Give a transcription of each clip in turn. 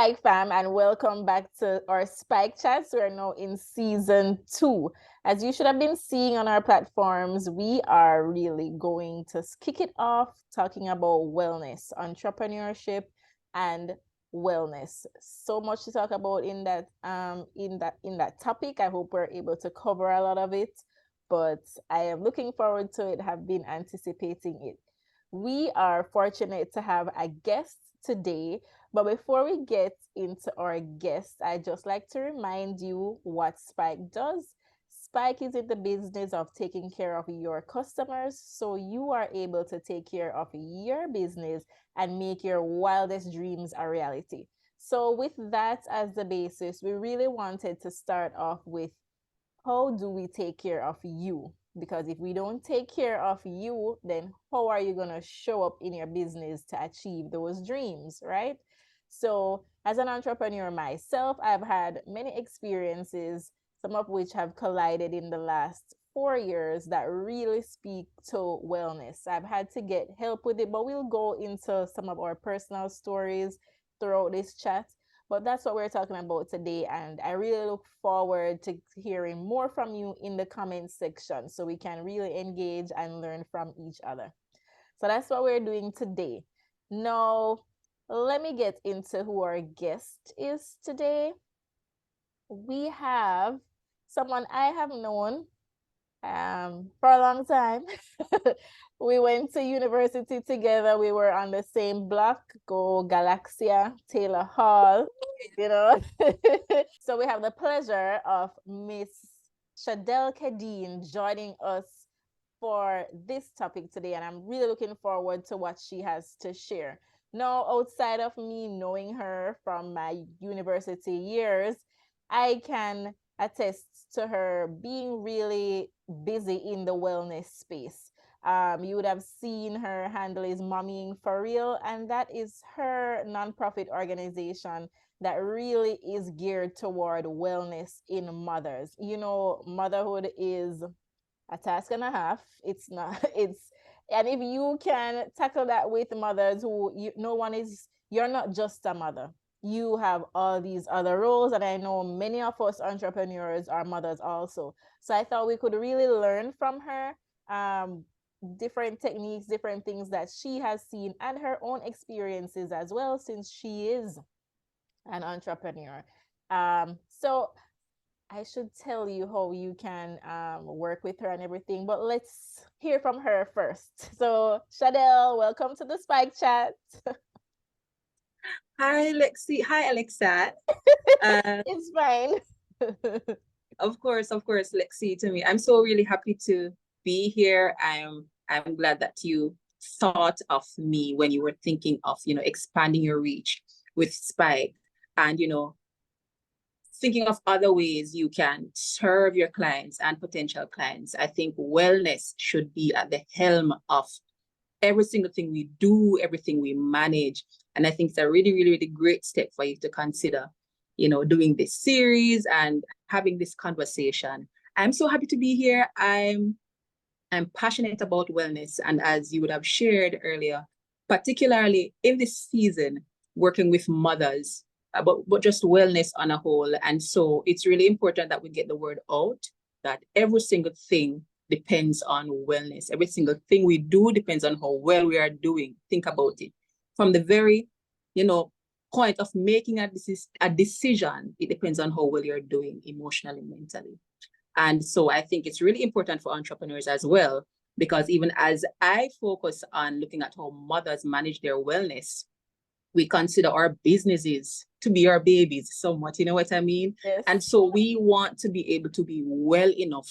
Spike fam, and welcome back to our Spike Chats. We are now in season 2. As you should have been seeing on our platforms, we are really going to kick it off talking about wellness, entrepreneurship, and wellness. So much to talk about in that topic. I hope we're able to cover a lot of it, but I am looking forward to it, have been anticipating it. We are fortunate to have a guest today, but before we get into our guest, I just like to remind you what Spike does. Spike is in the business of taking care of your customers so you are able to take care of your business and make your wildest dreams a reality. So, with that as the basis, we really wanted to start off with how do we take care of you? Because if we don't take care of you, then how are you going to show up in your business to achieve those dreams, right? So, as an entrepreneur myself, I've had many experiences, some of which have collided in the last 4 years that really speak to wellness. I've had to get help with it, but we'll go into some of our personal stories throughout this chat. But that's what we're talking about today. And I really look forward to hearing more from you in the comment section so we can really engage and learn from each other. So that's what we're doing today. Now, let me get into who our guest is today. We have someone I have known for a long time. We went to university together. We were on the same block, go Galaxia, Taylor Hall, you know. So we have the pleasure of Miss Shadelle Kedene joining us for this topic today, and I'm really looking forward to what she has to share. Now, outside of me knowing her from my university years, I can attest to her being really busy in the wellness space. You would have seen her handle is Mommying for Real, and that is her nonprofit organization that really is geared toward wellness in mothers. You know, motherhood is a task and a half. It's not, it's, and if you can tackle that with mothers who no one is, you're not just a mother. You have all these other roles, and I know many of us entrepreneurs are mothers also. So I thought we could really learn from her different techniques, different things that she has seen, and her own experiences as well, since she is an entrepreneur. So I should tell you how you can work with her and everything, but let's hear from her first. So, Shadelle, welcome to the Spike Chat. Hi, Lexi. Hi, Alexa. It's fine. Of course, Lexi, to me. I'm so really happy to be here. I'm glad that you thought of me when you were thinking of, expanding your reach with Spike and, thinking of other ways you can serve your clients and potential clients. I think wellness should be at the helm of every single thing we do, everything we manage. And I think it's a really, really, really great step for you to consider, doing this series and having this conversation. I'm so happy to be here. I'm passionate about wellness. And as you would have shared earlier, particularly in this season, working with mothers, but just wellness on a whole. And so it's really important that we get the word out that every single thing depends on wellness. Every single thing we do depends on how well we are doing. Think about it. From the very, point of making a decision, it depends on how well you're doing emotionally, mentally. And so I think it's really important for entrepreneurs as well, because even as I focus on looking at how mothers manage their wellness, we consider our businesses to be our babies somewhat, you know what I mean? Yes. And so we want to be able to be well enough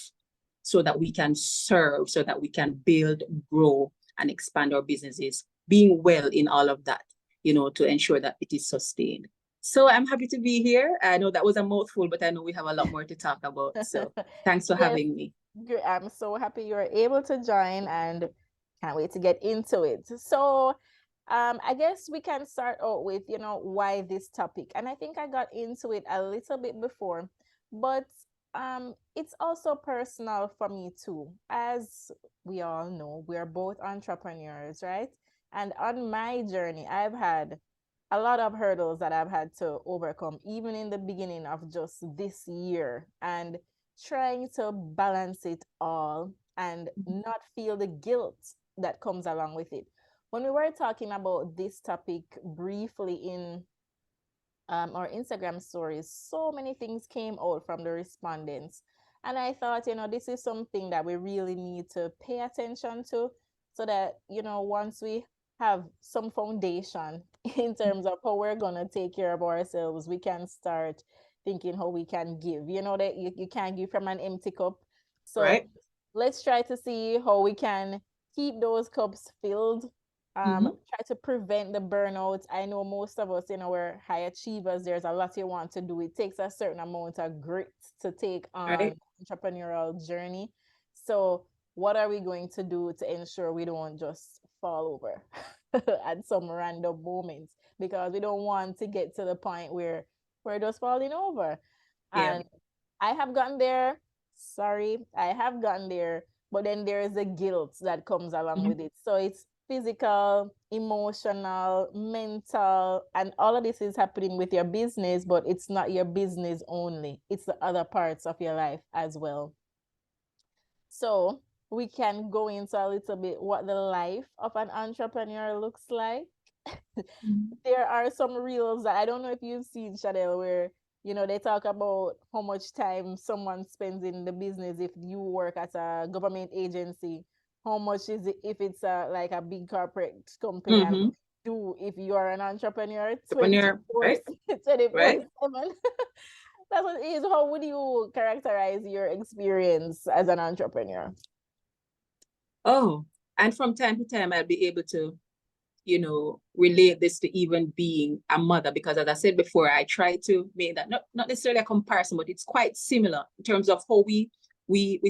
so that we can serve, so that we can build, grow, and expand our businesses, being well in all of that, to ensure that it is sustained. So I'm happy to be here. I know that was a mouthful, but I know we have a lot more to talk about. So thanks for having me. I'm so happy you're able to join and can't wait to get into it. So I guess we can start out with, why this topic. And I think I got into it a little bit before, but it's also personal for me too. As we all know, we are both entrepreneurs, right? And on my journey, I've had a lot of hurdles that I've had to overcome, even in the beginning of just this year, and trying to balance it all and not feel the guilt that comes along with it. When we were talking about this topic briefly in our Instagram stories, so many things came out from the respondents. And I thought, this is something that we really need to pay attention to so that, once we have some foundation in terms of how we're going to take care of ourselves, we can start thinking how we can give. You know that you can't give from an empty cup. So Right. let's try to see how we can keep those cups filled, try to prevent the burnout. I know most of us, we're high achievers. There's a lot you want to do. It takes a certain amount of grit to take on Right. entrepreneurial journey. So what are we going to do to ensure we don't just fall over at some random moments? Because we don't want to get to the point where we're just falling over. Yeah. And I have gotten there. Sorry, I have gotten there. But then there is the guilt that comes along with it. So it's physical, emotional, mental, and all of this is happening with your business, but it's not your business only. It's the other parts of your life as well. So we can go into a little bit what the life of an entrepreneur looks like. There are some reels that I don't know if you've seen, Shadelle, where they talk about how much time someone spends in the business. If you work at a government agency, how much is it if it's like a big corporate company, and Mm-hmm. what you do if you are an entrepreneur Entrepreneur. 24 Right. 24 Right. 7. That's what it is. How would you characterize your experience as an entrepreneur? Oh, and from time to time, I'll be able to, relate this to even being a mother, because as I said before, I try to make that not necessarily a comparison, but it's quite similar in terms of how we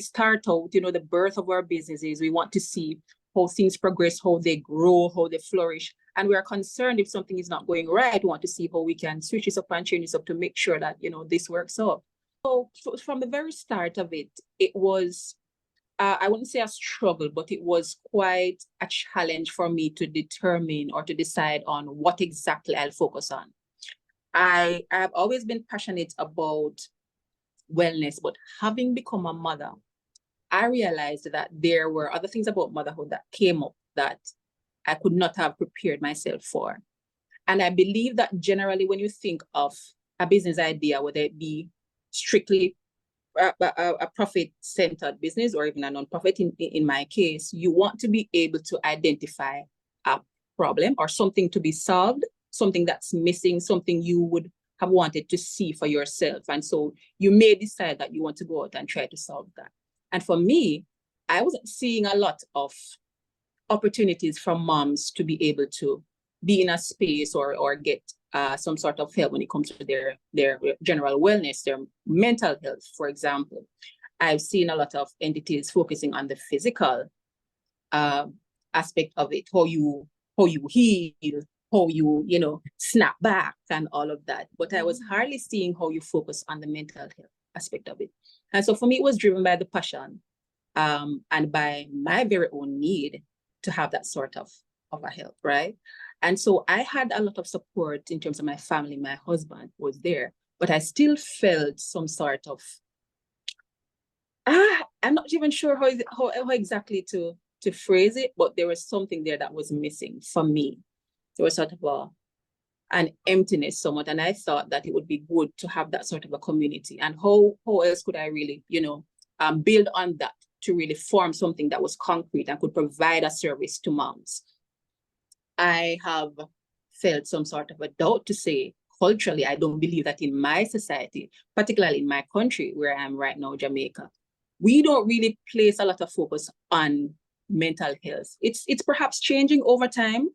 start out, the birth of our businesses. We want to see how things progress, how they grow, how they flourish. And we are concerned if something is not going right. We want to see how we can switch this up and change this up to make sure that, this works out. So from the very start of it, it was I wouldn't say a struggle, but it was quite a challenge for me to determine or to decide on what exactly I'll focus on. I have always been passionate about wellness, but having become a mother, I realized that there were other things about motherhood that came up that I could not have prepared myself for. And I believe that generally, when you think of a business idea, whether it be strictly a profit-centered business or even a non-profit, in my case, you want to be able to identify a problem or something to be solved, something that's missing, something you would have wanted to see for yourself. And so you may decide that you want to go out and try to solve that. And for me, I wasn't seeing a lot of opportunities for moms to be able to be in a space or get some sort of help when it comes to their general wellness, their mental health, for example. I've seen a lot of entities focusing on the physical aspect of it, how you heal, how you snap back and all of that. But I was hardly seeing how you focus on the mental health aspect of it. And so for me, it was driven by the passion and by my very own need to have that sort of a help, right? And so I had a lot of support in terms of my family. My husband was there, but I still felt some sort of I'm not even sure how exactly to phrase it, but there was something there that was missing for me. There was sort of an emptiness somewhat, and I thought that it would be good to have that sort of a community. And how else could I really, build on that to really form something that was concrete and could provide a service to moms? I have felt some sort of a doubt to say, culturally, I don't believe that in my society, particularly in my country where I am right now, Jamaica, we don't really place a lot of focus on mental health. It's perhaps changing over time,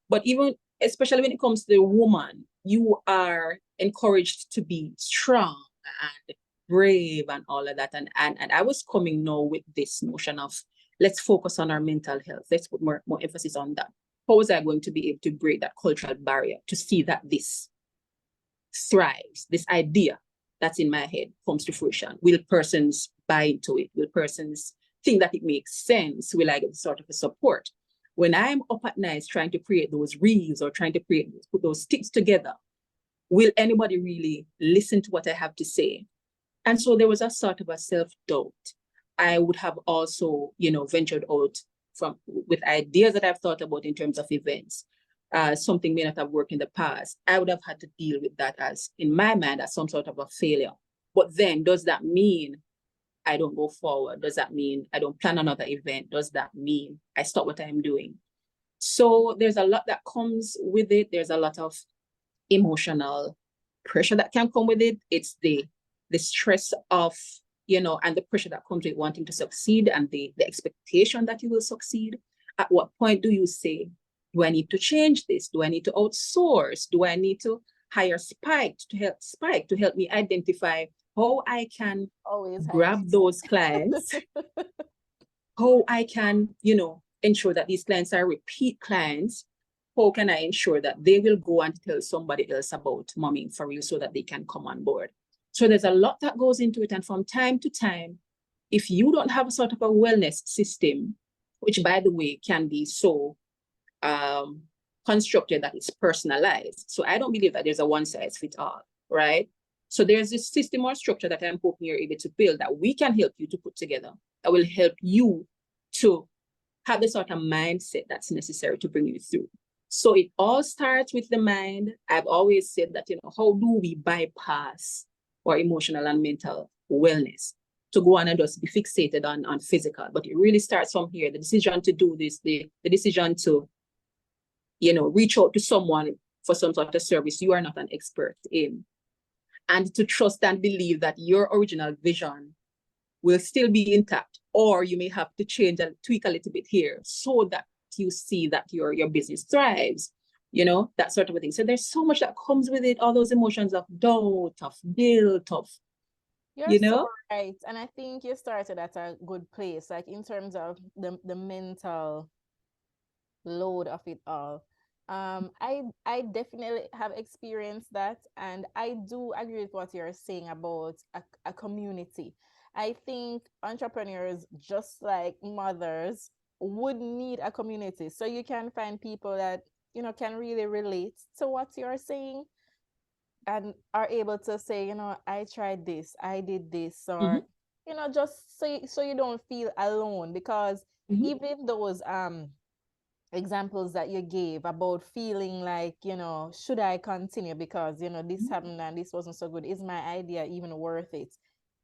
but even especially when it comes to the woman, you are encouraged to be strong and brave and all of that. And I was coming now with this notion of let's focus on our mental health. Let's put more emphasis on that. How was I going to be able to break that cultural barrier to see that this thrives, this idea that's in my head comes to fruition? Will persons buy into it? Will persons think that it makes sense? Will I get sort of a support? when I'm up at night trying to create those reels or trying to put those sticks together, will anybody really listen to what I have to say? And so there was a sort of a self-doubt. I would have also, ventured out with ideas that I've thought about in terms of events. Something may not have worked in the past. I would have had to deal with that in my mind, as some sort of a failure. But then, does that mean I don't go forward? Does that mean I don't plan another event? Does that mean I stop what I'm doing? So there's a lot that comes with it. There's a lot of emotional pressure that can come with it. It's the stress of, and the pressure that comes with wanting to succeed, and the expectation that you will succeed. At what point do you say, do I need to change this? Do I need to outsource? Do I need to hire Spike to help me identify how I can grab those clients, how I can, ensure that these clients are repeat clients? How can I ensure that they will go and tell somebody else about Mommy for Real so that they can come on board? So there's a lot that goes into it. And from time to time, if you don't have a sort of a wellness system, which, by the way, can be so constructed that it's personalized. So I don't believe that there's a one size fits all, right? So there's this system or structure that I'm hoping you're able to build that we can help you to put together, that will help you to have the sort of mindset that's necessary to bring you through. So it all starts with the mind. I've always said that, how do we bypass our emotional and mental wellness to go on and just be fixated on physical? But it really starts from here. The decision to do this, the decision to, reach out to someone for some sort of service you are not an expert in, and to trust and believe that your original vision will still be intact, or you may have to change and tweak a little bit here so that you see that your business thrives, that sort of a thing. So there's so much that comes with it, all those emotions of doubt, of guilt, of, You're so right. And I think you started at a good place, like in terms of the mental load of it all. I definitely have experienced that, and I do agree with what you're saying about a community. I think entrepreneurs, just like mothers, would need a community, so you can find people that can really relate to what you're saying and are able to say, I tried this, I did this, or just so you don't feel alone, because even those examples that you gave about feeling like, should I continue because this happened and this wasn't so good, is my idea even worth it?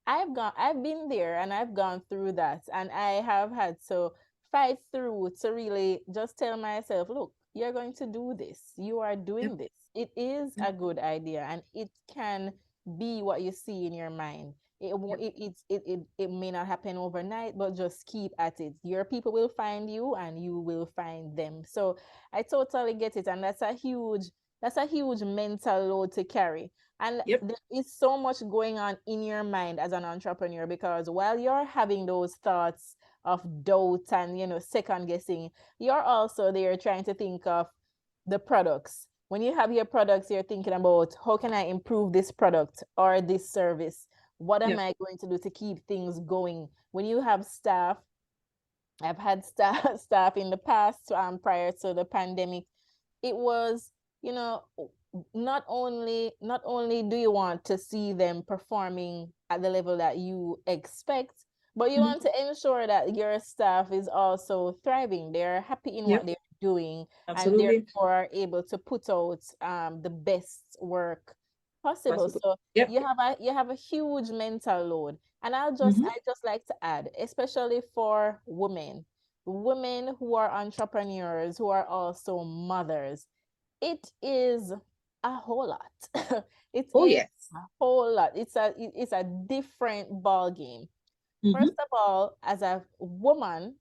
I've been there, and I've gone through that, and I have had to fight through to really just tell myself, look, you're going to do this, you are doing this, it is a good idea, and it can be what you see in your mind. It may not happen overnight, but just keep at it. Your people will find you, and you will find them. So I totally get it, and that's a huge mental load to carry. And there is so much going on in your mind as an entrepreneur, because while you're having those thoughts of doubt and second guessing, you're also there trying to think of the products. When you have your products, you're thinking about, how can I improve this product or this service? What am I going to do to keep things going? When you have staff, I've had staff in the past, prior to the pandemic, it was, not only do you want to see them performing at the level that you expect, but you want to ensure that your staff is also thriving. They're happy in what they're doing. Absolutely. And therefore are able to put out the best work possible. So you have a huge mental load. And I just like to add, especially for women who are entrepreneurs, who are also mothers, it is a whole lot. It is a whole lot. It's a different ball game. First of all, as a woman,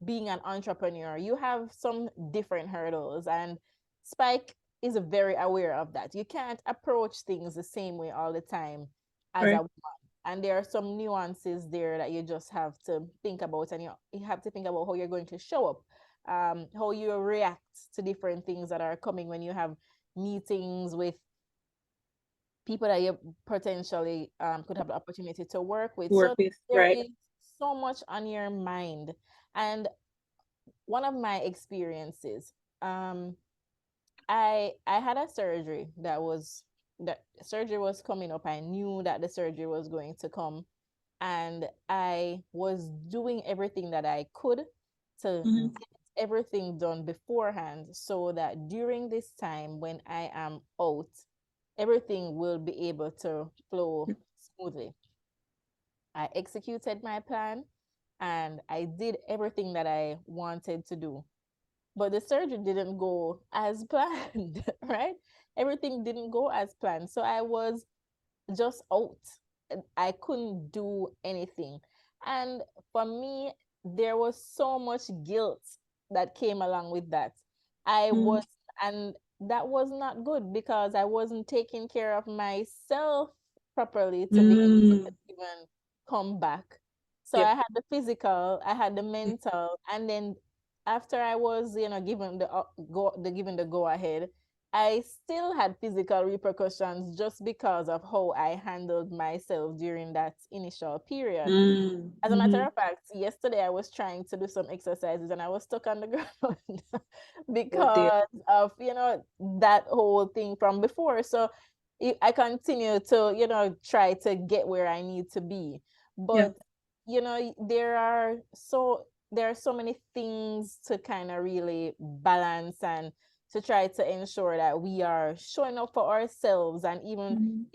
being an entrepreneur, you have some different hurdles, and Spike is very aware of that. You can't approach things the same way all the time as a woman. And there are some nuances there that you just have to think about, and you have to think about how you're going to show up, how you react to different things that are coming when you have meetings with people that you potentially could have the opportunity to work with. There is so much on your mind. And one of my experiences, I had a surgery that surgery was coming up. I knew that the surgery was going to come, and I was doing everything that I could to get everything done beforehand so that during this time when I am out, everything will be able to flow smoothly. I executed my plan and I did everything that I wanted to do. But the surgery didn't go as planned, right? Everything didn't go as planned. So I was just out. I couldn't do anything. And for me, there was so much guilt that came along with that. I was, and that was not good because I wasn't taking care of myself properly to be able to even come back. So Yep. I had the physical, I had the mental, and then after I was, given the go ahead, I still had physical repercussions just because of how I handled myself during that initial period. As a matter of fact, yesterday I was trying to do some exercises and I was stuck on the ground Oh dear. because of, that whole thing from before. So I continue to, try to get where I need to be. Yeah. But, there are so many things to kind of really balance and to try to ensure that we are showing up for ourselves and even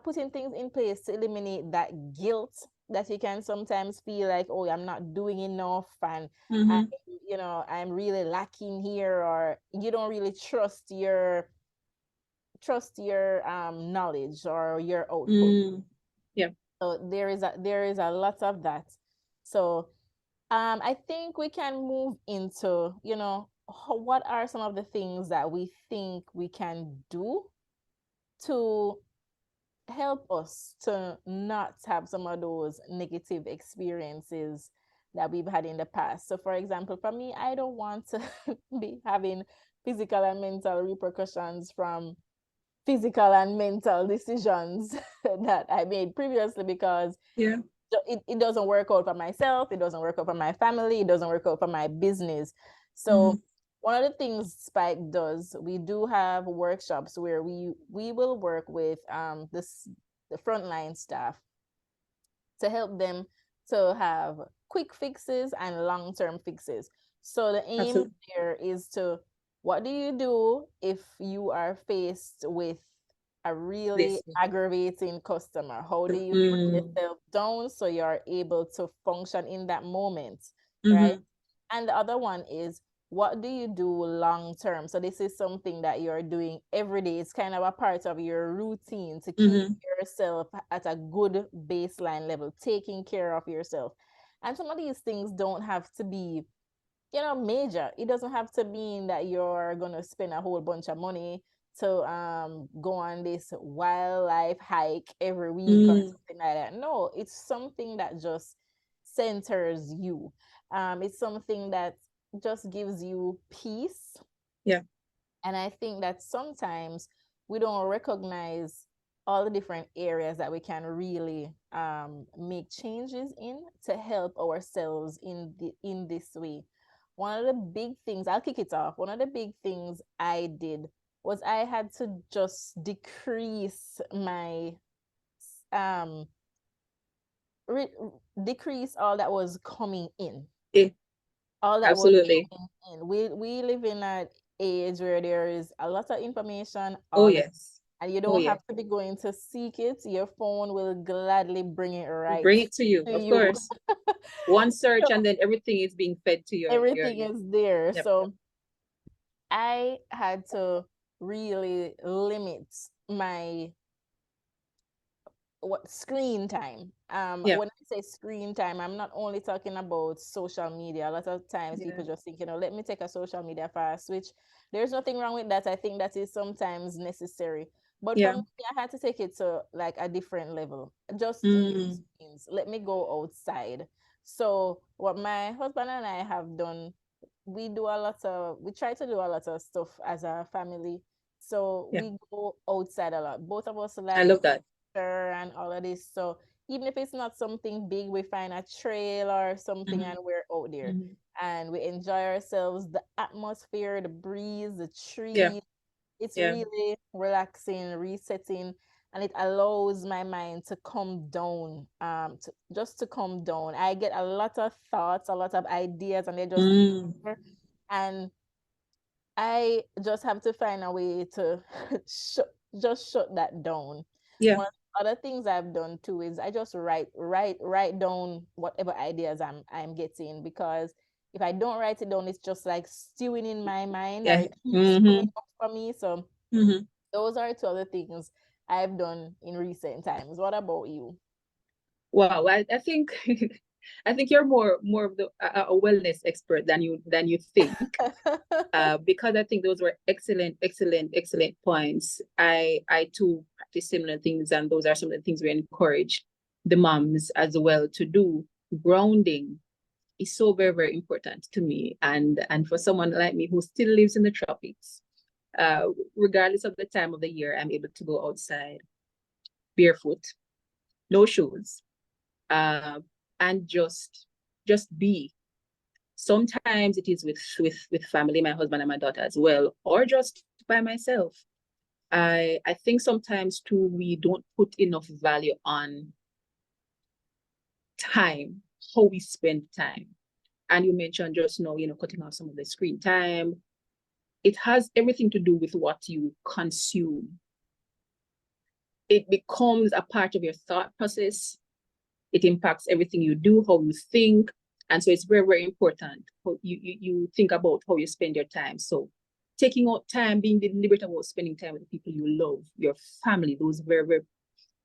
putting things in place to eliminate that guilt that you can sometimes feel like, oh, I'm not doing enough and I, I'm really lacking here, or you don't really trust your knowledge or your output. Yeah. So there is a lot of that. So I think we can move into, what are some of the things that we think we can do to help us to not have some of those negative experiences that we've had in the past. So, for example, for me, I don't want to be having physical and mental repercussions from physical and mental decisions that I made previously, because Yeah. it doesn't work out for myself, it doesn't work out for my family, it doesn't work out for my business. So one of the things Spike does, we do have workshops where we will work with the frontline staff to help them to have quick fixes and long-term fixes. So the aim Absolutely. there is to, what do you do if you are faced with a really This. aggravating customer? How do you bring yourself down so you're able to function in that moment, right? And the other one is, what do you do long term? So this is something that you're doing every day. It's kind of a part of your routine to keep yourself at a good baseline level, taking care of yourself. And some of these things don't have to be, major. It doesn't have to mean that you're gonna spend a whole bunch of money to go on this wildlife hike every week or something like that. No, it's something that just centers you. It's something that just gives you peace. Yeah. And I think that sometimes we don't recognize all the different areas that we can really make changes in to help ourselves in this way. One of the big things, I'll kick it off. One of the big things I did was I had to just decrease my um decrease all that was coming in. Yeah. All that was Absolutely. coming in. We live in an age where there is a lot of information Oh all the, yes. and you Oh don't yeah. have to be going to seek it. Your phone will gladly bring it right Bring it to you, to of you. course. One search and So then everything is being fed to your everything is there. yep. So I had to really limit my what screen time. Yeah. When I say screen time, I'm not only talking about social media. A lot of times Yeah. people just think, let me take a social media fast switch. There's nothing wrong with that. I think that is sometimes necessary. But for Yeah. me, I had to take it to like a different level. Just use screens. Let me go outside. So what my husband and I have done, we try to do a lot of stuff as a family. So Yeah. we go outside a lot. Both of us I like love that. and all of this. So even if it's not something big, we find a trail or something and we're out there and we enjoy ourselves, the atmosphere, the breeze, the Yeah, trees. It's yeah. really relaxing, resetting, and it allows my mind to come down, just to come down. I get a lot of thoughts, a lot of ideas, and they just Mm, there, and I just have to find a way to shut that down. yeah, One other things I've done too is I just write down whatever ideas I'm getting, because if I don't write it down, it's just like stewing in my mind, or yeah. it keeps coming up for me. So those are two other things I've done in recent times. What about you? Wow, I think I think you're more of a wellness expert than you think. Because I think those were excellent points. I too practice similar things, and those are some of the things we encourage the moms as well to do. Grounding is so very important to me, and for someone like me who still lives in the tropics, uh, regardless of the time of the year, I'm able to go outside barefoot, no shoes, uh, and just be. Sometimes it is with family, my husband and my daughter as well, or just by myself. I think sometimes too we don't put enough value on time, how we spend time. And you mentioned just now, cutting off some of the screen time. It has everything to do with what you consume. It becomes a part of your thought process. It impacts everything you do, how you think. And so it's very important how you think about how you spend your time. So taking out time, being deliberate about spending time with the people you love, your family, those very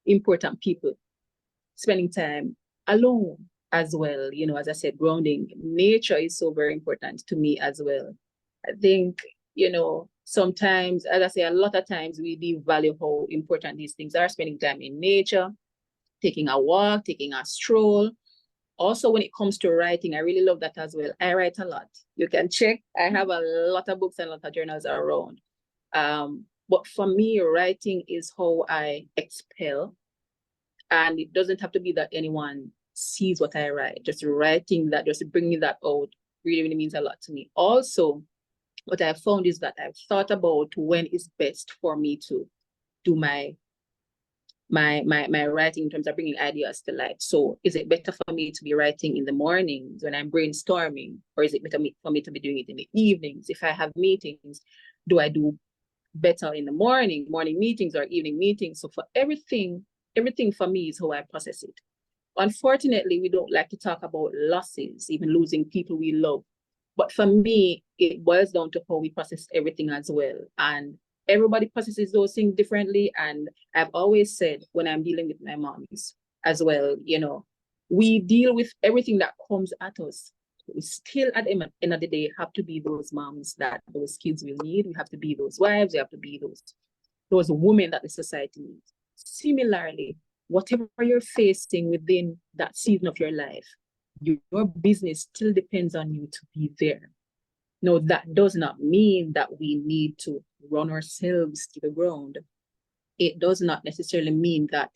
important people. Spending time alone as well. As I said, grounding. Nature is so very important to me as well. I think, sometimes, as I say, a lot of times we devalue how important these things are. Spending time in nature, taking a walk, taking a stroll. Also, when it comes to writing, I really love that as well. I write a lot. You can check. I have a lot of books and a lot of journals around. But for me, writing is how I expel. And it doesn't have to be that anyone sees what I write. Just writing that, just bringing that out really means a lot to me. Also, what I've found is that I've thought about when is best for me to do my writing in terms of bringing ideas to life. So is it better for me to be writing in the mornings when I'm brainstorming, or is it better for me to be doing it in the evenings? If I have meetings, do I do better in the morning meetings or evening meetings? So for everything for me is how I process it. Unfortunately, we don't like to talk about losses, even losing people we love. But for me, it boils down to how we process everything as well. And everybody processes those things differently. And I've always said when I'm dealing with my moms as well, we deal with everything that comes at us. We still, at the end of the day, have to be those moms that those kids will need. We have to be those wives. We have to be those women that the society needs. Similarly, whatever you're facing within that season of your life, your business still depends on you to be there. No, that does not mean that we need to run ourselves to the ground. It does not necessarily mean that,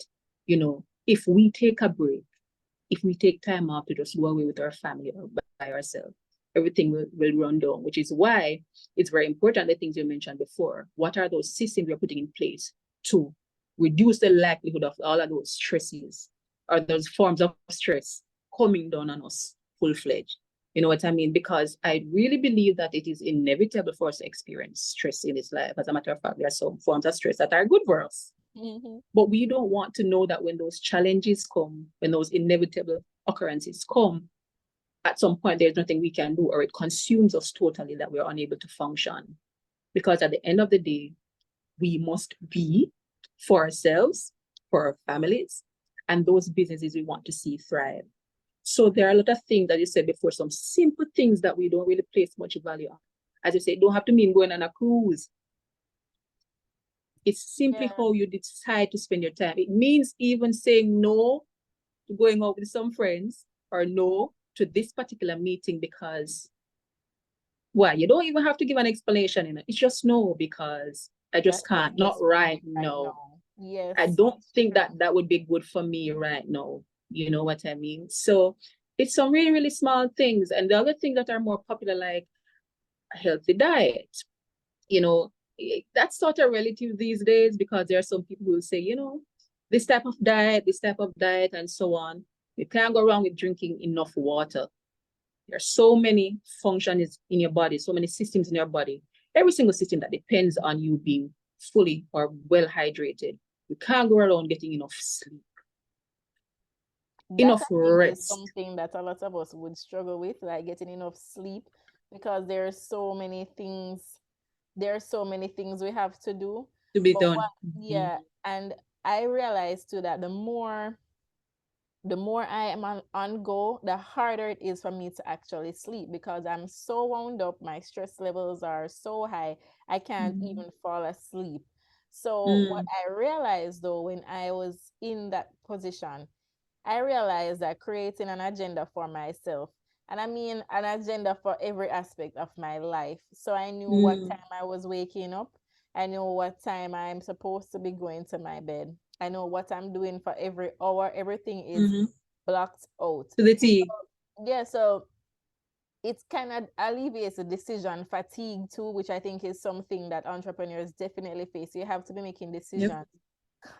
if we take a break, if we take time off to just go away with our family or by ourselves, everything will run down, which is why it's very important, the things you mentioned before. What are those systems we're putting in place to reduce the likelihood of all of those stresses or those forms of stress coming down on us full-fledged? You know what I mean? Because I really believe that it is inevitable for us to experience stress in this life. As a matter of fact, there are some forms of stress that are good for us. But we don't want to know that when those challenges come, when those inevitable occurrences come, at some point there's nothing we can do, or it consumes us totally, that we're unable to function. Because at the end of the day, we must be for ourselves, for our families, and those businesses we want to see thrive. So there are a lot of things that you said before, some simple things that we don't really place much value on. As you say, it don't have to mean going on a cruise. It's simply how you decide to spend your time. It means even saying no to going out with some friends, or no to this particular meeting because, why? You don't even have to give an explanation. It's just no, because I just can't. Not right now. Yes. I don't think that that would be good for me right now. You know what I mean? So it's some really, really small things. And the other things that are more popular, like a healthy diet, you know, that's sort of relative these days, because there are some people who will say, you know, this type of diet, and so on. You can't go wrong with drinking enough water. There are so many functions in your body, so many systems in your body. Every single system that depends on you being fully or well hydrated. You can't go around getting enough sleep, That enough I think is rest. something that a lot of us would struggle with, like getting enough sleep, because there are so many things, we have to do. To be But done. what, yeah, and I realized too that the more I am on go, the harder it is for me to actually sleep, because I'm so wound up. My stress levels are so high, I can't even fall asleep. So, what I realized though, when I was in that position, I realized that creating an agenda for myself, and I mean an agenda for every aspect of my life. So I knew what time I was waking up. I know what time I'm supposed to be going to my bed. I know what I'm doing for every hour. Everything is blocked out. To the T. Yeah, so it kind of alleviates the decision fatigue too, which I think is something that entrepreneurs definitely face. You have to be making Yep. decisions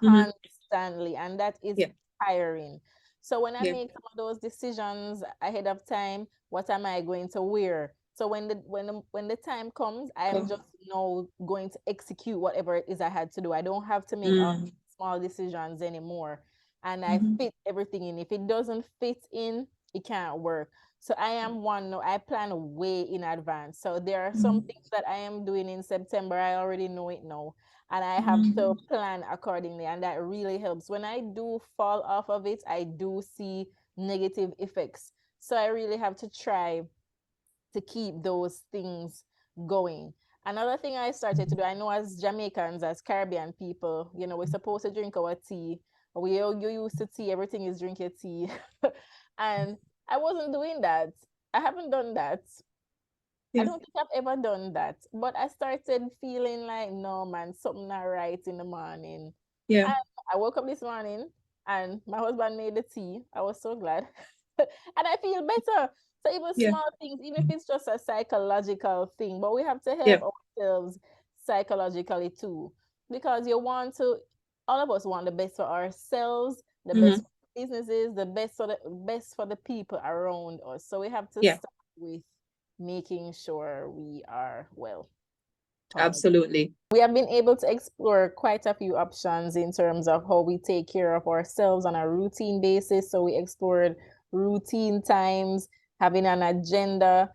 constantly, and that is Yeah. tiring. So when I Yeah. make some of those decisions ahead of time, what am I going to wear? So when the time comes, I am just now going to execute whatever it is I had to do. I don't have to make all small decisions anymore, and I fit everything in. If it doesn't fit in, it can't work. So I am one, no, I plan way in advance. So there are some things that I am doing in September. I already know it now, and I have to plan accordingly, and that really helps. When I do fall off of it, I do see negative effects. So I really have to try to keep those things going. Another thing I started to do, I know as Jamaicans, as Caribbean people, we're supposed to drink our tea. We all you used to tea, everything is drink your tea. And I wasn't doing that. I haven't done that. I Yeah. don't think I've ever done that. But I started feeling like, no, man, something not right in the morning. Yeah. And I woke up this morning and my husband made the tea. I was so glad. And I feel better. So even Yeah. small things, even if it's just a psychological thing, but we have to Yeah. help ourselves psychologically too. Because all of us want the best for ourselves, the best for businesses, the best for the people around us. So we have to Yeah. start with making sure we are well. Absolutely. We have been able to explore quite a few options in terms of how we take care of ourselves on a routine basis. So we explored routine times, having an agenda,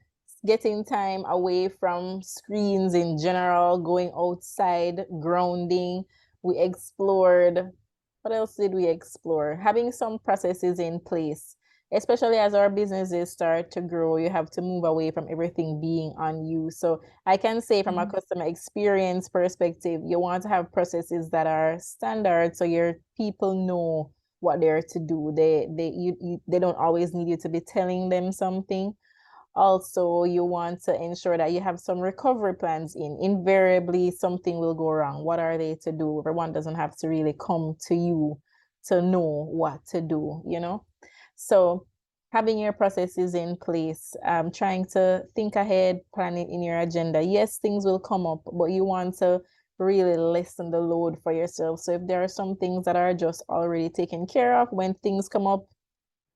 getting time away from screens in general, going outside, grounding. We explored, what else did we explore? Having some processes in place. Especially as our businesses start to grow, you have to move away from everything being on you. So I can say from a customer experience perspective, you want to have processes that are standard so your people know what they're to do. They don't always need you to be telling them something. Also, you want to ensure that you have some recovery plans in. Invariably, something will go wrong. What are they to do? Everyone doesn't have to really come to you to know what to do. So having your processes in place, trying to think ahead, plan it in your agenda. Yes, things will come up, but you want to really lessen the load for yourself. So if there are some things that are just already taken care of, when things come up,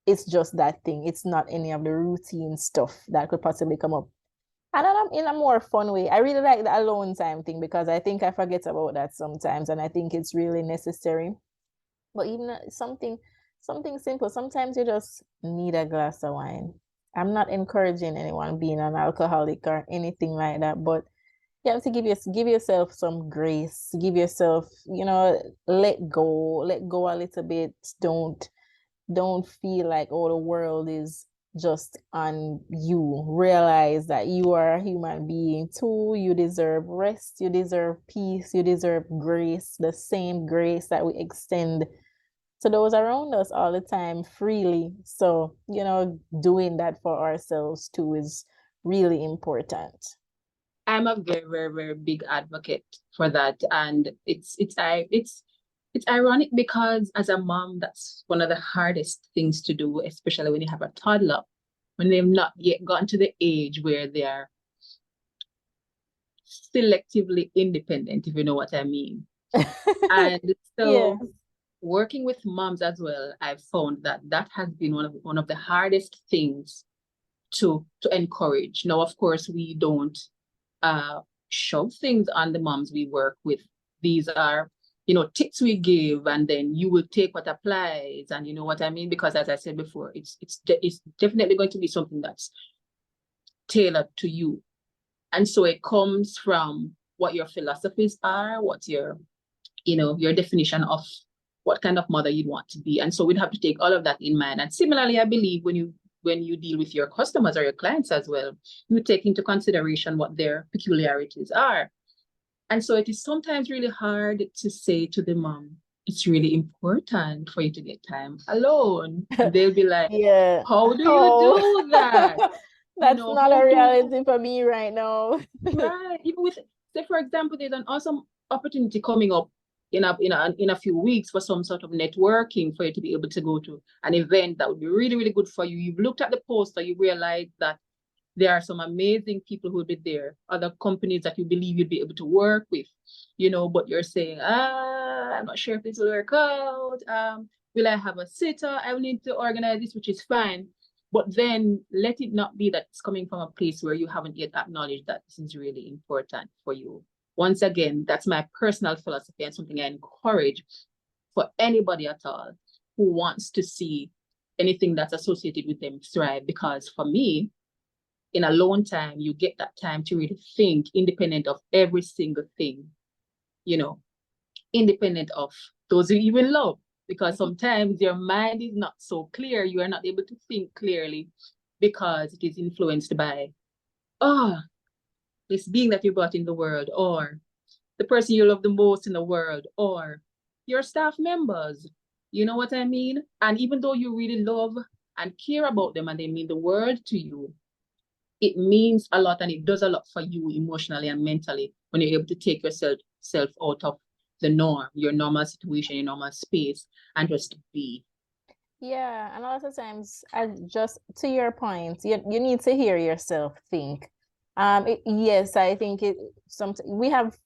it's just that thing. It's not any of the routine stuff that could possibly come up. And then in a more fun way, I really like the alone time thing because I think I forget about that sometimes, and I think it's really necessary. But even something simple, sometimes you just need a glass of wine. I'm not encouraging anyone being an alcoholic or anything like that, but you have to give yourself some grace. Give yourself, let go a little bit. Don't feel like, oh, the world is just on you. Realize that you are a human being too. You deserve rest, you deserve peace, you deserve grace, the same grace that we extend to those around us all the time freely. So, doing that for ourselves too is really important. I'm a very, very, very big advocate for that. And it's It's ironic because as a mom, that's one of the hardest things to do, especially when you have a toddler, when they've not yet gotten to the age where they are selectively independent, if you know what I mean. And Yeah. so working with moms as well, I've found that that has been one of the hardest things to encourage. Now, of course, we don't shove things on the moms we work with. These are, tips we give, and then you will take what applies, and you know what I mean? Because as I said before, it's definitely going to be something that's tailored to you. And so it comes from what your philosophies are, what your definition of what kind of mother you'd want to be. And so we'd have to take all of that in mind. And similarly, I believe when you deal with your customers or your clients as well, you take into consideration what their peculiarities are. And so it is sometimes really hard to say to the mom, it's really important for you to get time alone. And they'll be like, Yeah. how do you Oh, do that? that's not How a do you, reality for me right now. right? Even with, say, for example, there's an awesome opportunity coming up in a few weeks for some sort of networking for you to be able to go to an event that would be really, really good for you. You've looked at the poster, you realize that there are some amazing people who will be there, other companies that you believe you'd be able to work with, but you're saying, I'm not sure if this will work out. Will I have a sitter? I will need to organize this, which is fine. But then let it not be that it's coming from a place where you haven't yet acknowledged that this is really important for you. Once again, that's my personal philosophy and something I encourage for anybody at all who wants to see anything that's associated with them thrive. Because for me, in alone time, you get that time to really think independent of every single thing, independent of those you even love. Because sometimes your mind is not so clear, you are not able to think clearly because it is influenced by, oh, this being that you brought in the world, or the person you love the most in the world, or your staff members. You know what I mean? And even though you really love and care about them and they mean the world to you, it means a lot and it does a lot for you emotionally and mentally when you're able to take yourself out of the norm, your normal situation, your normal space, and just be. Yeah, and a lot of times, just to your point, you need to hear yourself think. Yes, I think we have,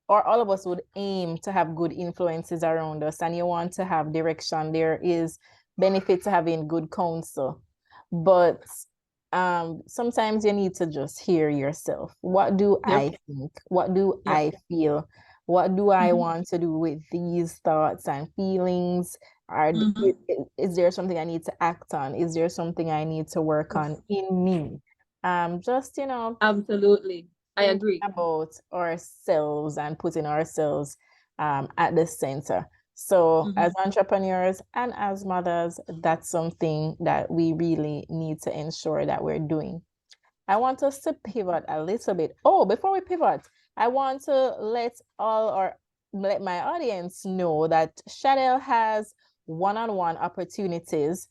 or all of us would aim to have good influences around us, and you want to have direction. There is benefit to having good counsel, but sometimes you need to just hear yourself. What do Yep. I think? What do Yep. I feel? What do I Mhm. want to do with these thoughts and feelings? Mhm. Is there something I need to act on? Is there something I need to work Yes. on in me? Just, Absolutely. I thinking agree. about ourselves and putting ourselves at the center. So, as Mhm. entrepreneurs and as mothers, that's something that we really need to ensure that we're doing. I want us to pivot a little bit. Oh, before we pivot, I want to let my audience know that Shadelle has one-on-one opportunities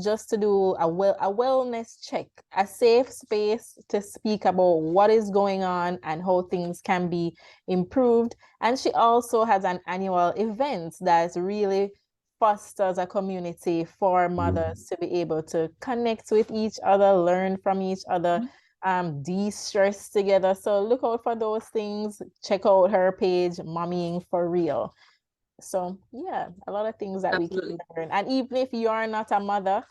just to do a wellness check, a safe space to speak about what is going on and how things can be improved. And she also has an annual event that really fosters a community for mothers to be able to connect with each other, learn from each other, Mhm. de-stress together. So look out for those things. Check out her page, Mommying for Real. So yeah, a lot of things that we can Absolutely. learn. And even if you are not a mother,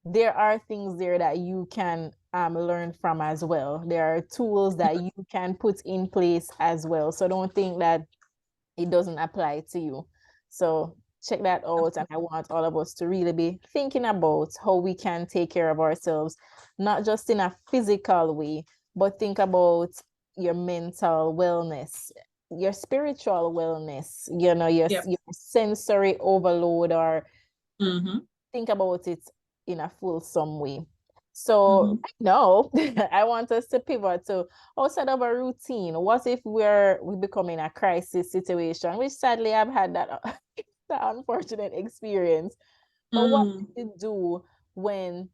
there are things there that you can learn from as well. There are tools that you can put in place as well. So don't think that it doesn't apply to you. So check that out. And I want all of us to really be thinking about how we can take care of ourselves, not just in a physical way, but think about your mental wellness, your spiritual wellness, Yep. your sensory overload, or Mhm. think about it in a fulsome way. So Mhm. right now, I want us to pivot to outside of a routine. What if we become in a crisis situation, which sadly I've had that, that unfortunate experience. But what Mm. do you do when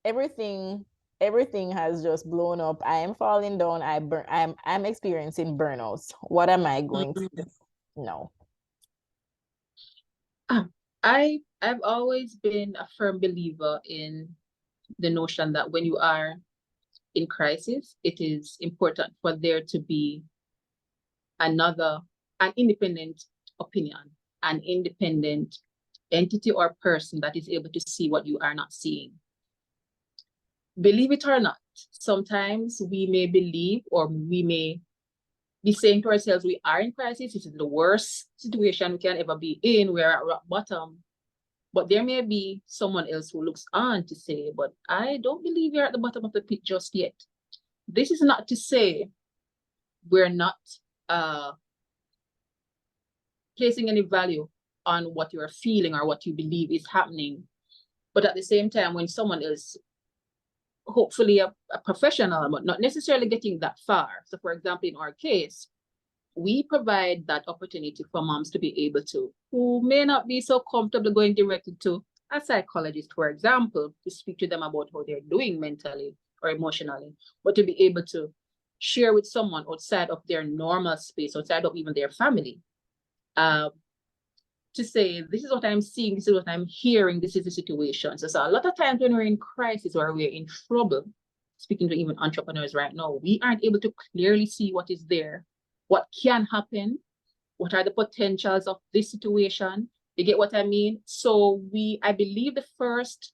everything everything has just blown up? I am falling down. I'm experiencing burnouts. What am I going to do? Mm. No. I've always been a firm believer in the notion that when you are in crisis, it is important for there to be an independent opinion, an independent entity or person that is able to see what you are not seeing. Believe it or not, sometimes we may believe, or we may be saying to ourselves, we are in crisis, this is the worst situation we can ever be in, we're at rock bottom. But there may be someone else who looks on to say, but I don't believe you're at the bottom of the pit just yet. This is not to say we're not placing any value on what you're feeling or what you believe is happening. But at the same time, when someone is hopefully a professional, but not necessarily getting that far. So for example, in our case, we provide that opportunity for moms to be able to, who may not be so comfortable going directly to a psychologist, for example, to speak to them about how they're doing mentally or emotionally, but to be able to share with someone outside of their normal space, outside of even their family, to say, this is what I'm seeing, this is what I'm hearing, this is the situation. So a lot of times when we're in crisis or we're in trouble, speaking to even entrepreneurs right now, we aren't able to clearly see what is there, what can happen, what are the potentials of this situation. You get what I mean? So I believe the first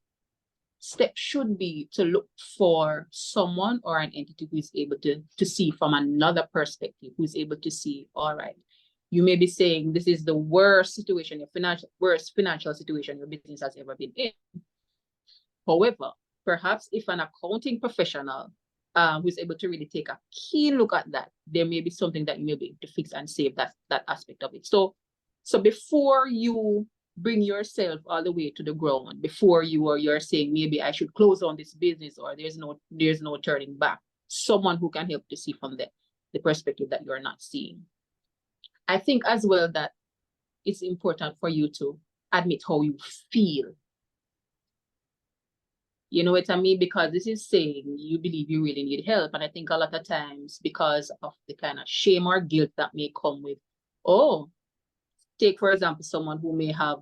step should be to look for someone or an entity who is able to see from another perspective, who's able to see, all right, you may be saying this is the worst situation, worst financial situation your business has ever been in. However, perhaps if an accounting professional who's able to really take a keen look at that, there may be something that you may be able to fix and save that aspect of it. So before you bring yourself all the way to the ground, before you're saying maybe I should close on this business or there's no turning back, someone who can help to see from the perspective that you're not seeing. I think as well that it's important for you to admit how you feel. You know what I mean? Because this is saying you believe you really need help. And I think a lot of times because of the kind of shame or guilt that may come with, take for example, someone who may have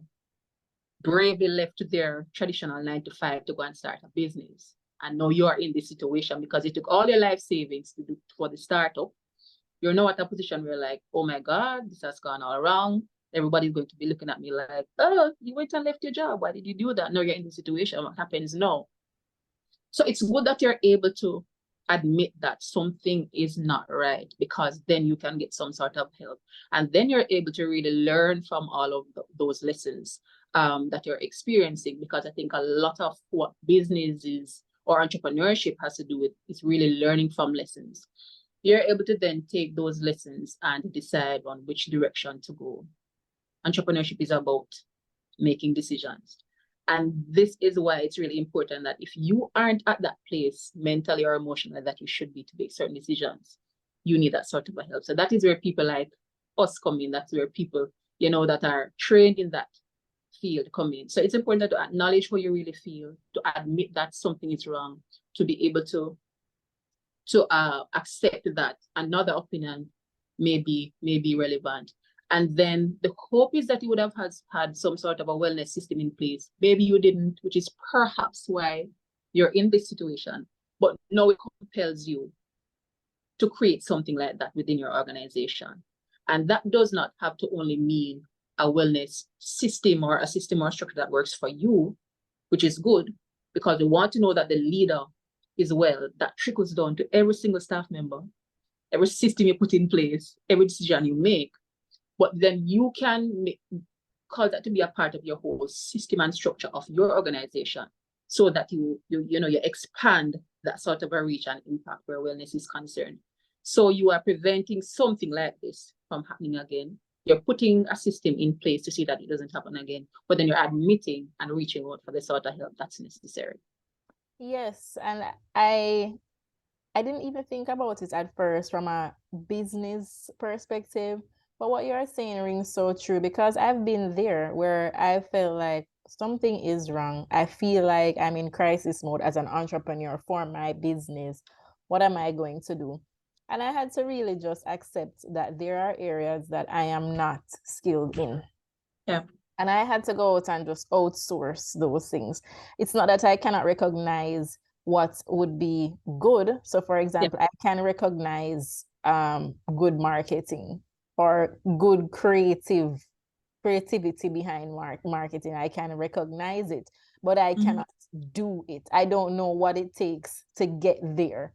bravely left their traditional 9 to 5 to go and start a business. And now you are in this situation because you took all your life savings to do for the startup. You're now at a position where like, oh my God, this has gone all wrong. Everybody's going to be looking at me like, oh, you went and left your job. Why did you do that? Now you're in this situation. What happens now? So it's good that you're able to admit that something is not right, because then you can get some sort of help. And then you're able to really learn from all of those lessons that you're experiencing, because I think a lot of what business is or entrepreneurship has to do with is really learning from lessons. You're able to then take those lessons and decide on which direction to go. Entrepreneurship is about making decisions. And this is why it's really important that if you aren't at that place mentally or emotionally that you should be to make certain decisions, you need that sort of a help. So that is where people like us come in. That's where people, that are trained in that field come in. So it's important to acknowledge how you really feel, to admit that something is wrong, to be able to accept that another opinion may be relevant. And then the hope is that you would have had some sort of a wellness system in place. Maybe you didn't, which is perhaps why you're in this situation. But now it compels you to create something like that within your organization. And that does not have to only mean a wellness system or a system or structure that works for you, which is good, because we want to know that the leader is well. That trickles down to every single staff member, every system you put in place, every decision you make. But then you can call that to be a part of your whole system and structure of your organization, so that you expand that sort of a reach and impact where wellness is concerned. So you are preventing something like this from happening again. You're putting a system in place to see that it doesn't happen again, but then you're admitting and reaching out for the sort of help that's necessary. Yes, and I didn't even think about it at first from a business perspective, but what you're saying rings so true, because I've been there where I feel like something is wrong. I feel like I'm in crisis mode as an entrepreneur for my business. What am I going to do? And I had to really just accept that there are areas that I am not skilled in. Yeah. And I had to go out and just outsource those things. It's not that I cannot recognize what would be good. So for Yeah. example, I can recognize good marketing or good creativity behind marketing. I can recognize it, but I cannot do it. I don't know what it takes to get there.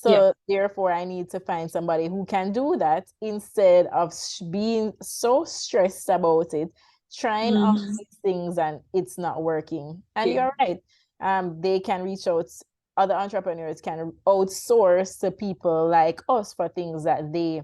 Yeah. So therefore, I need to find somebody who can do that instead of being so stressed about it, trying all these things and it's not working. And Yeah. you're right. They can reach out. Other entrepreneurs can outsource to people like us for things that they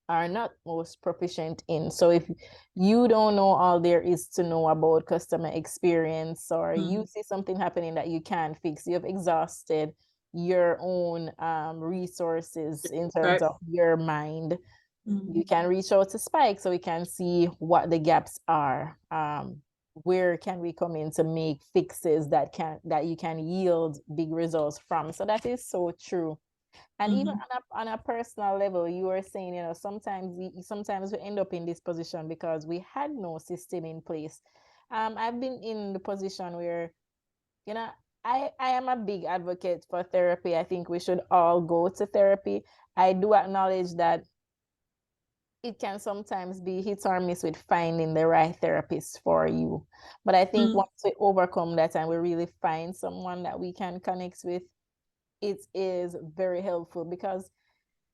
are not most proficient in. So if you don't know all there is to know about customer experience, or you see something happening that you can't fix, you've exhausted your own resources in terms Right. of your mind, you can reach out to Spike so we can see what the gaps are. Where can we come in to make fixes that you can yield big results from? So that is so true. And even on a personal level, you were saying, sometimes we end up in this position because we had no system in place. I've been in the position where, you know, I am a big advocate for therapy. I think we should all go to therapy. I do acknowledge that it can sometimes be hit or miss with finding the right therapist for you. But I think once we overcome that and we really find someone that we can connect with, it is very helpful because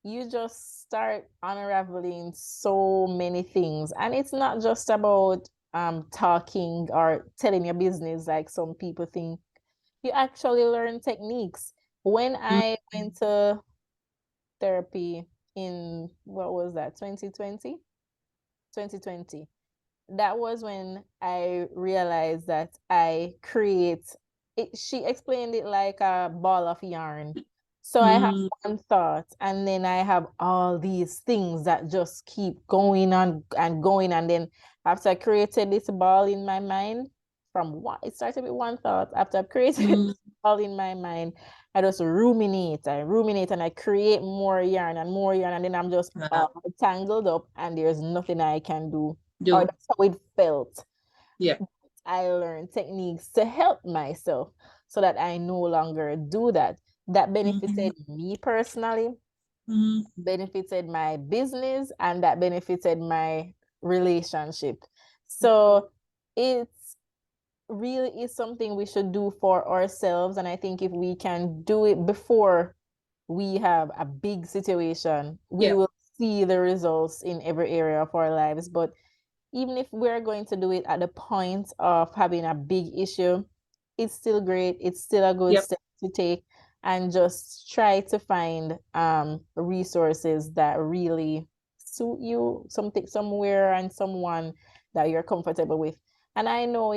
you just start unraveling so many things. And it's not just about talking or telling your business like some people think. You actually learn techniques. When I went to therapy in, what was that, 2020? 2020. That was when I realized that I create it. She explained it like a ball of yarn. So I have one thought, and then I have all these things that just keep going on and going. And then after I created this ball in my mind, from what it started with one thought. After I've created this ball in my mind, I just ruminate. I ruminate and I create more yarn and more yarn, and then I'm just all tangled up, and there's nothing I can do, or Do. that's how it felt. Yeah. I learned techniques to help myself so that I no longer do that. That benefited me personally, benefited my business, and that benefited my relationship. So it really is something we should do for ourselves. And I think if we can do it before we have a big situation, we Yeah. will see the results in every area of our lives. But even if we're going to do it at the point of having a big issue, it's still great. It's still a good Yep. step to take, and just try to find resources that really suit you, something, somewhere, and someone that you're comfortable with. And I know,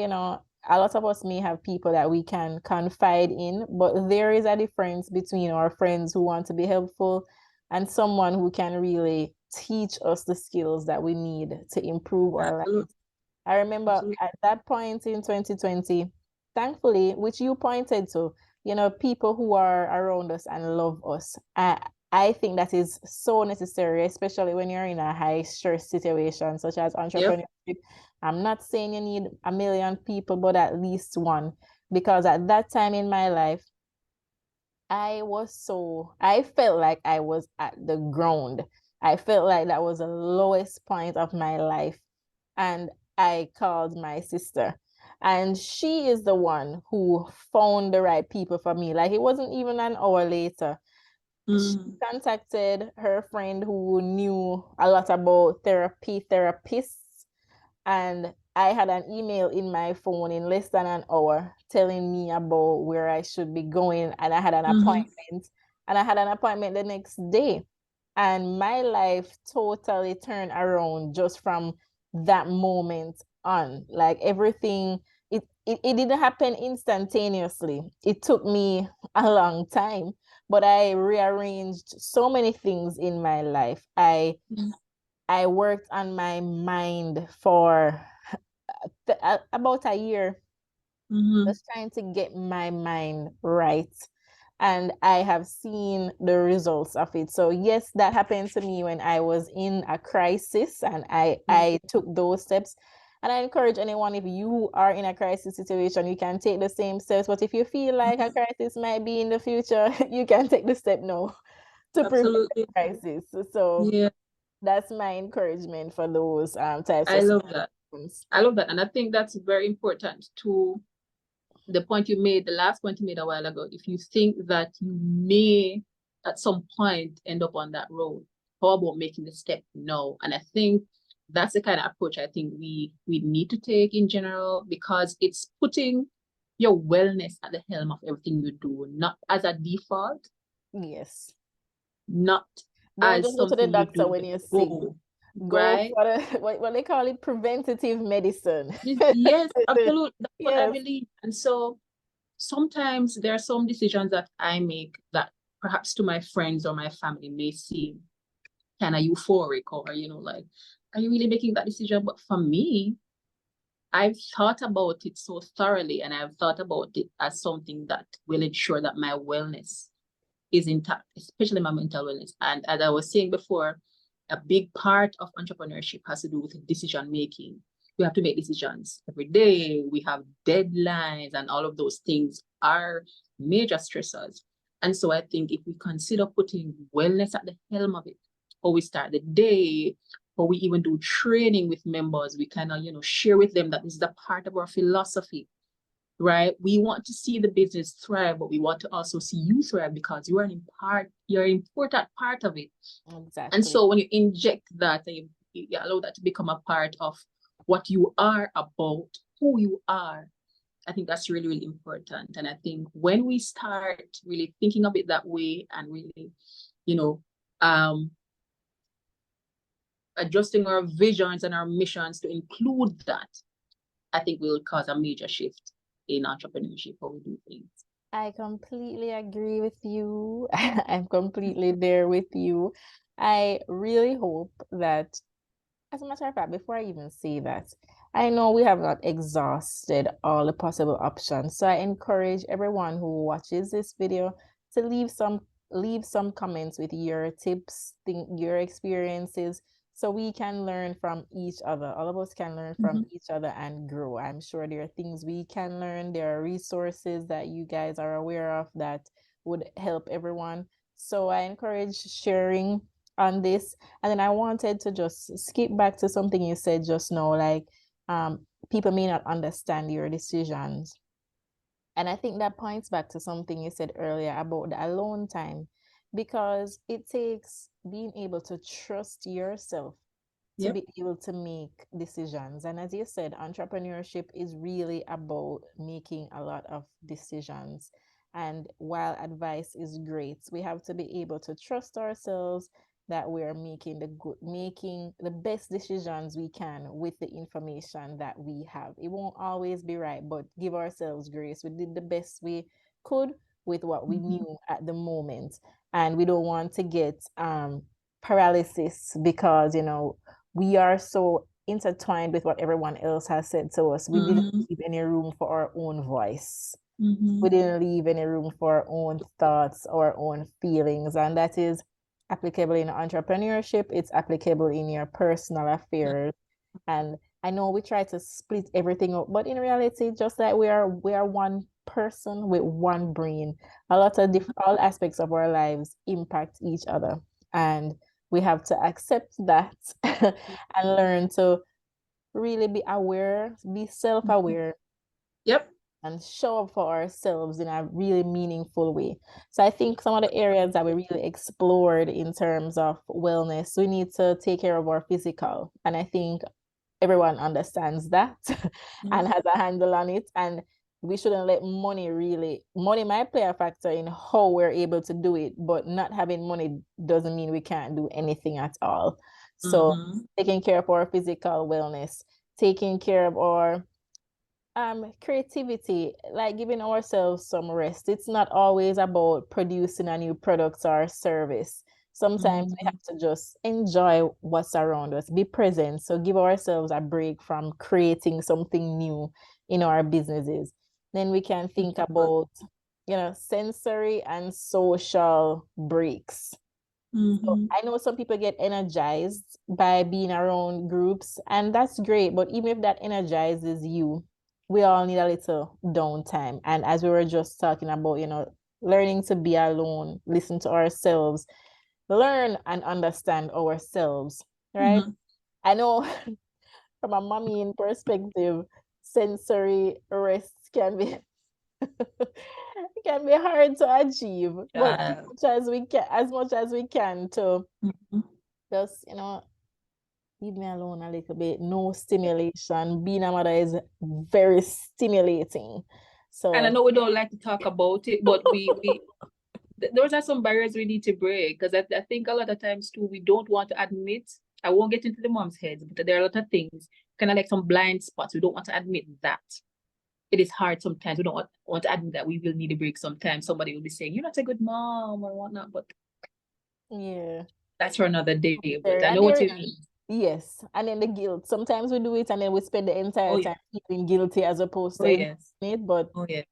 a lot of us may have people that we can confide in, but there is a difference between our friends who want to be helpful and someone who can really teach us the skills that we need to improve our lives. Absolutely. I remember at that point in 2020, thankfully, which you pointed to, people who are around us and love us. I think that is so necessary, especially when you're in a high stress situation such as Yep. entrepreneurship. I'm not saying you need a million people, but at least one. Because at that time in my life, I felt like I was at the ground. I felt like that was the lowest point of my life. And I called my sister. And she is the one who found the right people for me. Like, it wasn't even an hour later. She contacted her friend who knew a lot about therapists, and I had an email in my phone in less than an hour telling me about where I should be going. And I had an appointment, and I had an appointment the next day. And my life totally turned around just from that moment on. Like, everything, it didn't happen instantaneously. It took me a long time, but I rearranged so many things in my life. I worked on my mind for about a year, just trying to get my mind right. And I have seen the results of it. So yes, that happened to me when I was in a crisis, and I took those steps. And I encourage anyone, if you are in a crisis situation, you can take the same steps. But if you feel like a crisis might be in the future, you can take the step now to prevent the Absolutely. crisis. So Yeah, that's my encouragement for those types I of love that. situations. I love that. And I think that's very important to the point you made, the last point you made a while ago. If you think that you may at some point end up on that road, how about making the step now? And I think that's the kind of approach I think we need to take in general, because it's putting your wellness at the helm of everything you do, not as a default, Yes. not Don't as just go to the something you doctor do when to you're sick. go, Go right? for the, what they call it, preventative medicine. Yes, absolutely. That's what I Yes. believe. And so sometimes there are some decisions that I make that perhaps to my friends or my family may seem kind of euphoric, or, like, are you really making that decision? But for me, I've thought about it so thoroughly, and I've thought about it as something that will ensure that my wellness is intact, especially my mental wellness. And as I was saying before, a big part of entrepreneurship has to do with decision making. We have to make decisions every day. We have deadlines, and all of those things are major stressors. And so I think if we consider putting wellness at the helm of it, or we start the day, or we even do training with members, we kind of, share with them that this is a part of our philosophy, right? We want to see the business thrive, but we want to also see you thrive, because you're an important part of it. And Exactly. so when you inject that, and you allow that to become a part of what you are about, who you are, I think that's really, really important. And I think when we start really thinking of it that way, and really, you know, um, adjusting our visions and our missions to include that, I think will cause a major shift in entrepreneurship, how we do things. I completely agree with you. I'm completely there with you. I really hope that, as a matter of fact, before I even say that, I know we have not exhausted all the possible options. So I encourage everyone who watches this video to leave some comments with your tips, your experiences, so we can learn from each other. All of us can learn from each other and grow. I'm sure there are things we can learn. There are resources that you guys are aware of that would help everyone. So I encourage sharing on this. And then I wanted to just skip back to something you said just now, like people may not understand your decisions. And I think that points back to something you said earlier about the alone time, because it takes being able to trust yourself to Yep. be able to make decisions. And as you said, entrepreneurship is really about making a lot of decisions. And while advice is great, we have to be able to trust ourselves that we're making the best decisions we can with the information that we have. It won't always be right, but give ourselves grace. We did the best we could with what we knew at the moment. And we don't want to get paralysis because, we are so intertwined with what everyone else has said to us. We didn't Mm-hmm. leave any room for our own voice. Mm-hmm. We didn't leave any room for our own thoughts, our own feelings. And that is applicable in entrepreneurship, it's applicable in your personal affairs. And I know we try to split everything up, but in reality, just like we are one person with one brain. A lot of all aspects of our lives impact each other. And we have to accept that and learn to really be aware, be self-aware, Yep. and show up for ourselves in a really meaningful way. So I think some of the areas that we really explored in terms of wellness, we need to take care of our physical. And I think everyone understands that and has a handle on it. And we shouldn't let money might play a factor in how we're able to do it, but not having money doesn't mean we can't do anything at all. So Mm-hmm. taking care of our physical wellness, taking care of our creativity, like giving ourselves some rest. It's not always about producing a new product or service. Sometimes we Mm-hmm. have to just enjoy what's around us, be present. So give ourselves a break from creating something new in our businesses. Then we can think about, sensory and social breaks. So Mhm. I know some people get energized by being around groups, and that's great. But even if that energizes you, we all need a little downtime. And as we were just talking about, learning to be alone, listen to ourselves, learn and understand ourselves, right? Mhm. I know from a mommy in perspective, sensory rest can be can be hard to achieve, but Yeah. as much as we can to Mhm. just, leave me alone a little bit. No stimulation. Being a mother is very stimulating. And I So know we don't like to talk about it, but those are some barriers we need to break, because I think a lot of times too we don't want to admit. I won't get into the mom's heads, but there are a lot of things, kind of like some blind spots. We don't want to admit that. It is hard sometimes. We don't want to admit that we will need a break sometimes. Somebody will be saying, "You're not a good mom," or whatnot, but yeah, that's for another day. But very. I And know what there, you mean. yes, and then the guilt. Sometimes we do it and then we spend the entire Oh yeah. time feeling guilty as opposed Oh to enjoying yes. it. But Oh yeah.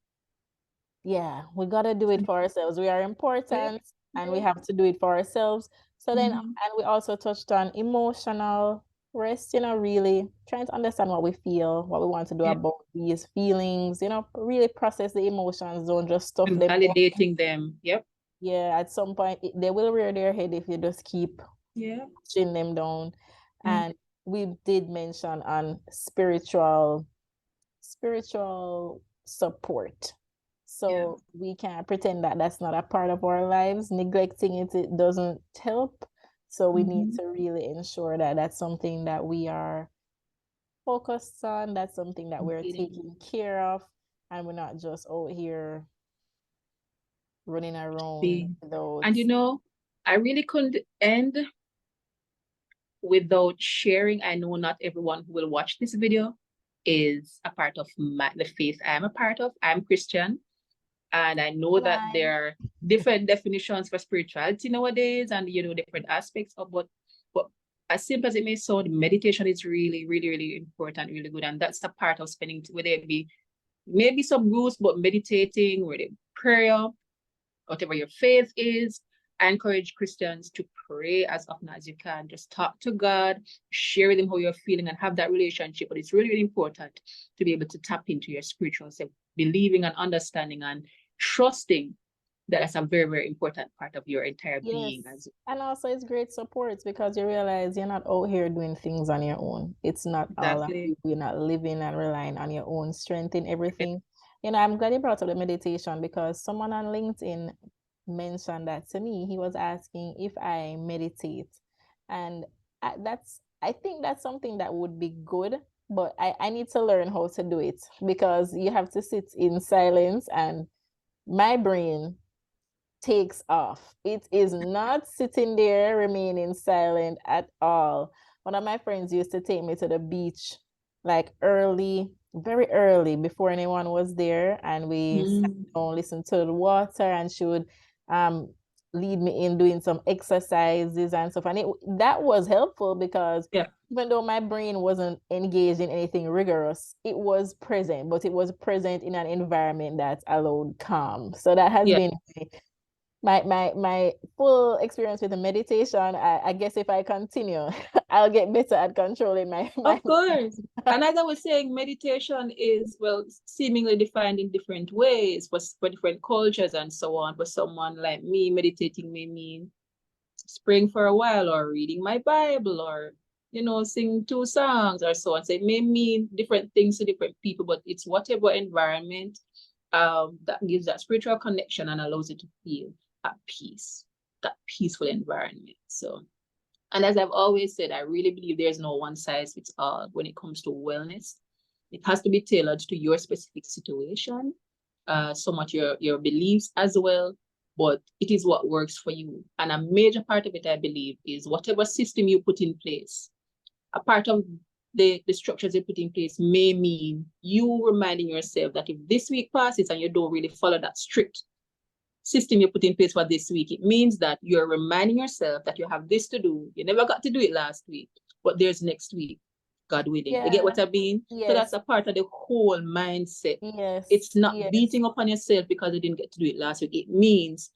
yeah, we gotta do it for ourselves. We are Yep. important and we Yep. have to do it for ourselves. So then, Mm-hmm. and we also touched on emotional rest, really trying to understand what we feel, what we want to do Yeah. about these feelings, really process the emotions, don't just stuff And them down. validating them. Yep. Yeah, at some point they will rear their head if you just keep Yeah. pushing them down. Yeah. And we did mention on spiritual support. Yeah. So we can't pretend that that's not a part of our lives. Neglecting it doesn't help. So we need Mm-hmm. to really ensure that that's something that we are focused on, that's something that we're Completing. taking care of, and we're not just out here running around Be. without. And I really couldn't end without sharing. I know not everyone who will watch this video is a part of the faith I'm a part of. I'm Christian, and I know that Line. there are different definitions for spirituality nowadays, and different aspects of but as simple as it may sound, meditation is really, really, really important, really good, and that's a part of spending. Whether it be maybe some rules, but meditating, whether prayer, whatever your faith is. I encourage Christians to pray as often as you can. Just talk to God, share with Him how you're feeling, and have that relationship. But it's really, really important to be able to tap into your spiritual self, believing and understanding and trusting that that's a very, very important part of your entire Yes. being. As And also it's great support because you realize you're not out here doing things on your own. It's not all of exactly. you. You're not living and relying on your own strength in everything. I'm glad you brought up the meditation because someone on LinkedIn mentioned that to me. He was asking if I meditate. And I think that's something that would be good, but I need to learn how to do it because you have to sit in silence and my brain takes off. It is not sitting there remaining silent at all. One of my friends used to take me to the beach like early, very early before anyone was there, and we sat Mm, down, listened to the water, and she would um lead me in doing some exercises and stuff. And that was helpful because yeah, even though my brain wasn't engaged in anything rigorous, it was present, but it was present in an environment that allowed calm. So that has yeah. been my full experience with the meditation. I guess if I continue, I'll get better at controlling my Of course. And as I was saying, meditation is, well, seemingly defined in different ways for different cultures and so on. For someone like me, meditating may mean praying for a while or reading my Bible or, sing two songs or so on. So it may mean different things to different people, but it's whatever environment that gives that spiritual connection and allows you to feel at peace, that peaceful environment. So, and as I've always said, I really believe there's no one size fits all when it comes to wellness. It has to be tailored to your specific situation, somewhat your beliefs as well, but it is what works for you. And a major part of it, I believe, is whatever system you put in place. A part of the structures you put in place may mean you reminding yourself that if this week passes and you don't really follow that strict system you put in place for this week, it means that you're reminding yourself that you have this to do. You never got to do it last week, but there's next week, God willing. You get Yeah. what I mean? So that's Yes. a part of the whole mindset. Yes. It's not Yes. beating up on yourself because you didn't get to do it last week. It means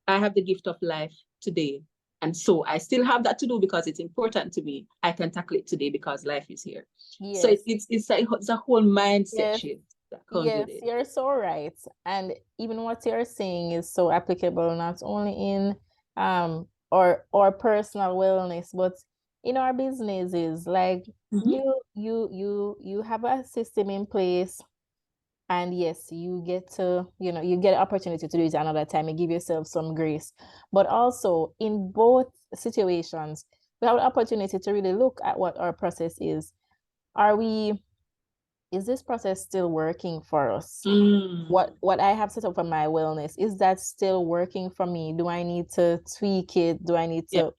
I have the gift of life today. And so I still have that to do because it's important to me. I can tackle it today because life is here. So Yes. it's a whole mindset Yes. shift that comes Yes, with it. you're so right. And even what you're saying is so applicable not only in or personal wellness, but in our businesses. Like you have a system in place, and yes, you get to, you get an opportunity to do it another time and give yourself some grace. But also in both situations, we have the opportunity to really look at what our process is. Are we is this process still working for us? What I have set up for my wellness, is that still working for me? Do I need to tweak it? Do I need to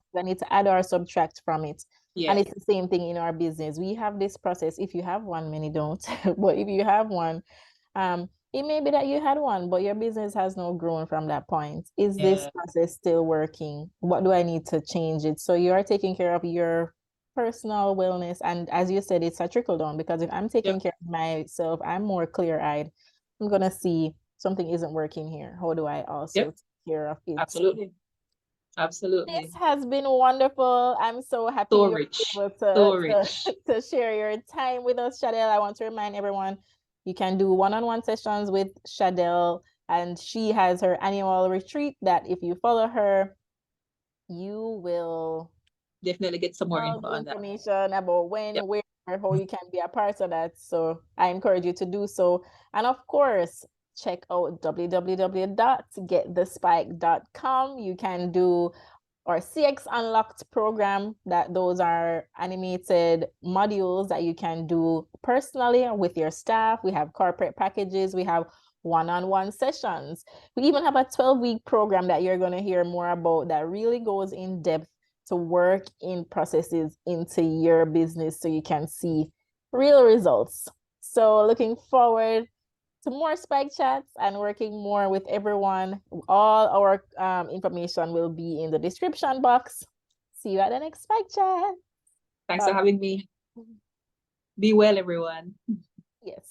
add or subtract from it? And it's the same thing in our business. We have this process. If you have one, many don't, but if you have one, it may be that you had one, but your business has not grown from that point. Is this process still working? What do I need to change it? So you are taking care of your personal wellness. And as you said, it's a trickle down, because if I'm taking care of myself, I'm more clear-eyed. I'm gonna see something isn't working here. How do I also take care of it? Absolutely. Absolutely. This has been wonderful. I'm so happy So you're rich. able So rich. to share your time with us, Shadelle. I want to remind everyone, you can do one-on-one sessions with Shadelle, and she has her annual retreat that if you follow her, you will definitely get some more info on that. Information about when, where, or how you can be a part of that. So I encourage you to do so. And of course, check out www.getthespike.com. You can do our CX Unlocked program, that those are animated modules that you can do personally with your staff. We have corporate packages. We have one-on-one sessions. We even have a 12-week program that you're going to hear more about that really goes in depth to work in processes into your business so you can see real results. So looking forward to more Spike Chats and working more with everyone. All our information will be in the description box. See you at the next Spike Chat. Thanks for having me. Be well, everyone. Yes.